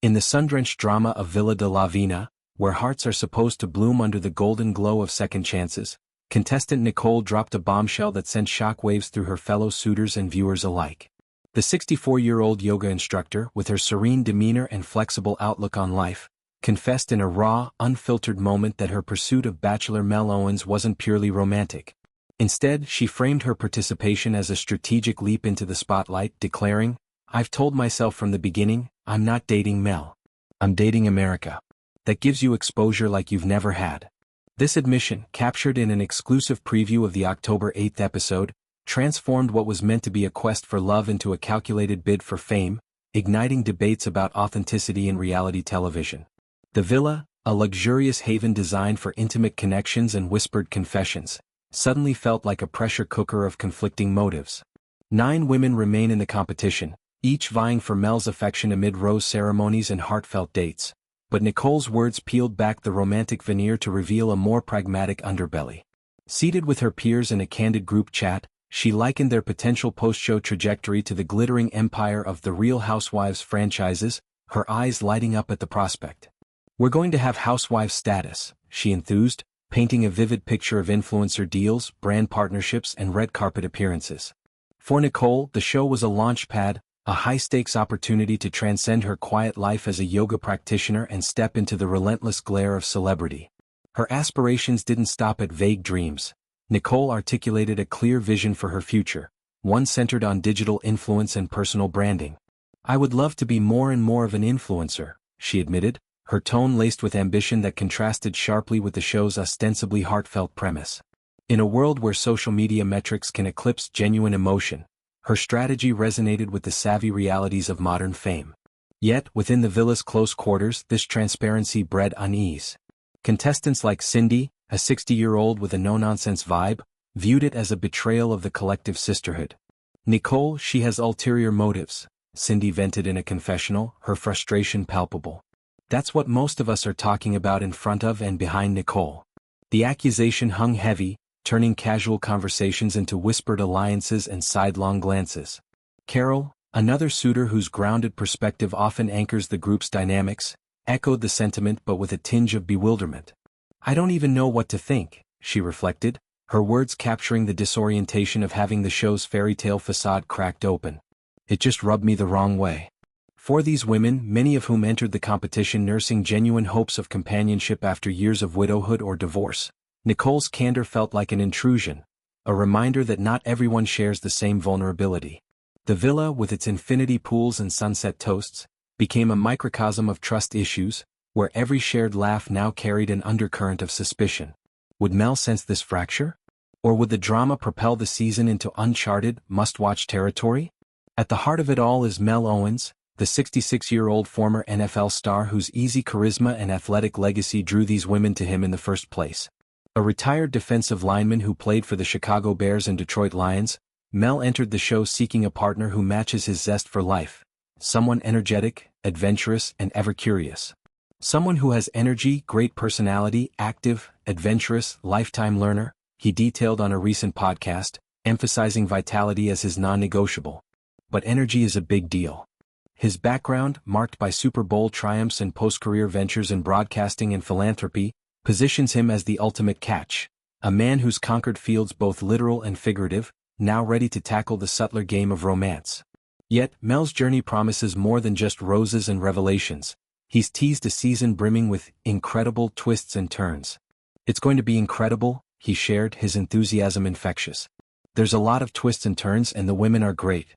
In the sun-drenched drama of Villa de la Vina, where hearts are supposed to bloom under the golden glow of second chances, contestant Nicolle dropped a bombshell that sent shockwaves through her fellow suitors and viewers alike. The 64-year-old yoga instructor, with her serene demeanor and flexible outlook on life, confessed in a raw, unfiltered moment that her pursuit of Bachelor Mel Owens wasn't purely romantic. Instead, she framed her participation as a strategic leap into the spotlight, declaring, "I've told myself from the beginning, I'm not dating Mel. I'm dating America. That gives you exposure like you've never had." This admission, captured in an exclusive preview of the October 8th episode, transformed what was meant to be a quest for love into a calculated bid for fame, igniting debates about authenticity in reality television. The villa, a luxurious haven designed for intimate connections and whispered confessions, suddenly felt like a pressure cooker of conflicting motives. 9 women remain in the competition, each vying for Mel's affection amid rose ceremonies and heartfelt dates, but Nicolle's words peeled back the romantic veneer to reveal a more pragmatic underbelly. Seated with her peers in a candid group chat, she likened their potential post-show trajectory to the glittering empire of the Real Housewives franchises, her eyes lighting up at the prospect. "We're going to have housewives status," she enthused, painting a vivid picture of influencer deals, brand partnerships, and red carpet appearances. For Nicolle, the show was a launchpad, a high-stakes opportunity to transcend her quiet life as a yoga practitioner and step into the relentless glare of celebrity. Her aspirations didn't stop at vague dreams. Nicolle articulated a clear vision for her future, one centered on digital influence and personal branding. "I would love to be more and more of an influencer," she admitted, her tone laced with ambition that contrasted sharply with the show's ostensibly heartfelt premise. In a world where social media metrics can eclipse genuine emotion, her strategy resonated with the savvy realities of modern fame. Yet, within the villa's close quarters, this transparency bred unease. Contestants like Cindy, a 60-year-old with a no-nonsense vibe, viewed it as a betrayal of the collective sisterhood. "Nicolle, she has ulterior motives," Cindy vented in a confessional, her frustration palpable. "That's what most of us are talking about in front of and behind Nicolle." The accusation hung heavy, turning casual conversations into whispered alliances and sidelong glances. Carol, another suitor whose grounded perspective often anchors the group's dynamics, echoed the sentiment but with a tinge of bewilderment. "I don't even know what to think," she reflected, her words capturing the disorientation of having the show's fairy tale facade cracked open. "It just rubbed me the wrong way." For these women, many of whom entered the competition nursing genuine hopes of companionship after years of widowhood or divorce, Nicolle's candor felt like an intrusion, a reminder that not everyone shares the same vulnerability. The villa, with its infinity pools and sunset toasts, became a microcosm of trust issues, where every shared laugh now carried an undercurrent of suspicion. Would Mel sense this fracture? Or would the drama propel the season into uncharted, must-watch territory? At the heart of it all is Mel Owens, the 66-year-old former NFL star whose easy charisma and athletic legacy drew these women to him in the first place. A retired defensive lineman who played for the Chicago Bears and Detroit Lions, Mel entered the show seeking a partner who matches his zest for life, someone energetic, adventurous, and ever-curious. Someone who has energy, great personality, active, adventurous, lifetime learner, he detailed on a recent podcast, emphasizing vitality as his non-negotiable. But energy is a big deal. His background, marked by Super Bowl triumphs and post-career ventures in broadcasting and philanthropy, positions him as the ultimate catch, a man who's conquered fields both literal and figurative, now ready to tackle the subtler game of romance. Yet, Mel's journey promises more than just roses and revelations. He's teased a season brimming with incredible twists and turns. "It's going to be incredible," he shared, his enthusiasm infectious. "There's a lot of twists and turns and the women are great.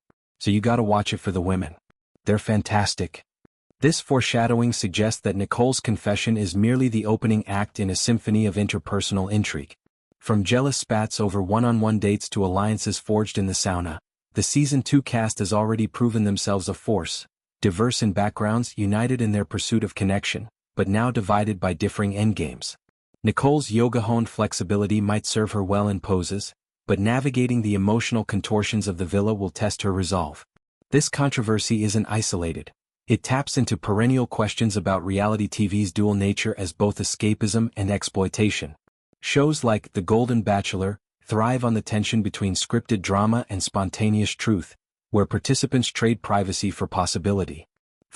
So you gotta watch it for the women. They're fantastic." This foreshadowing suggests that Nicolle's confession is merely the opening act in a symphony of interpersonal intrigue. From jealous spats over one-on-one dates to alliances forged in the sauna, the Season 2 cast has already proven themselves a force, diverse in backgrounds, united in their pursuit of connection, but now divided by differing endgames. Nicolle's yoga-honed flexibility might serve her well in poses, but navigating the emotional contortions of the villa will test her resolve. This controversy isn't isolated. It taps into perennial questions about reality TV's dual nature as both escapism and exploitation. Shows like The Golden Bachelor thrive on the tension between scripted drama and spontaneous truth, where participants trade privacy for possibility.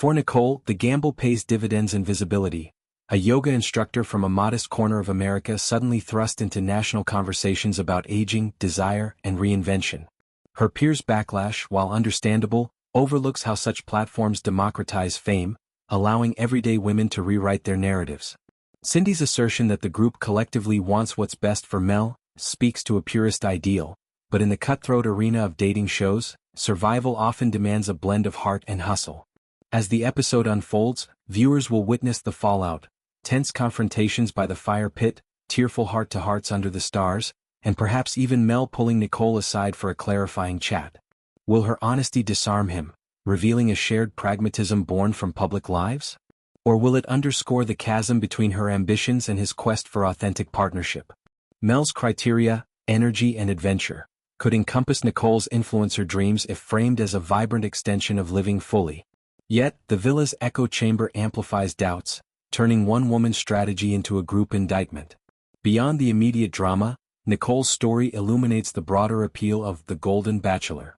For Nicolle, the gamble pays dividends in visibility. A yoga instructor from a modest corner of America suddenly thrust into national conversations about aging, desire, and reinvention. Her peers' backlash, while understandable, overlooks how such platforms democratize fame, allowing everyday women to rewrite their narratives. Cindy's assertion that the group collectively wants what's best for Mel speaks to a purist ideal, but in the cutthroat arena of dating shows, survival often demands a blend of heart and hustle. As the episode unfolds, viewers will witness the fallout, tense confrontations by the fire pit, tearful heart-to-hearts under the stars, and perhaps even Mel pulling Nicolle aside for a clarifying chat. Will her honesty disarm him, revealing a shared pragmatism born from public lives? Or will it underscore the chasm between her ambitions and his quest for authentic partnership? Mel's criteria, energy and adventure, could encompass Nicolle's influencer dreams if framed as a vibrant extension of living fully. Yet, the villa's echo chamber amplifies doubts, turning one woman's strategy into a group indictment. Beyond the immediate drama, Nicolle's story illuminates the broader appeal of The Golden Bachelor.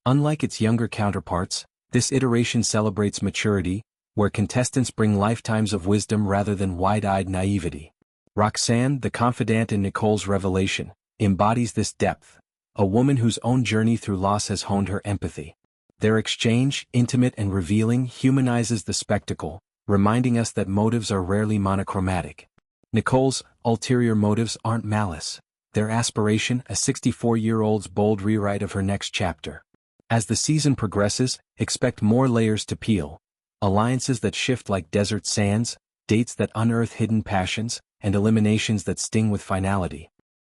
Unlike its younger counterparts, this iteration celebrates maturity, where contestants bring lifetimes of wisdom rather than wide-eyed naivety. Roxanne, the confidant in Nicolle's revelation, embodies this depth, a woman whose own journey through loss has honed her empathy. Their exchange, intimate and revealing, humanizes the spectacle, reminding us that motives are rarely monochromatic. Nicolle's ulterior motives aren't malice. Their aspiration, a 64-year-old's bold rewrite of her next chapter. As the season progresses, expect more layers to peel. Alliances that shift like desert sands, dates that unearth hidden passions, and eliminations that sting with finality.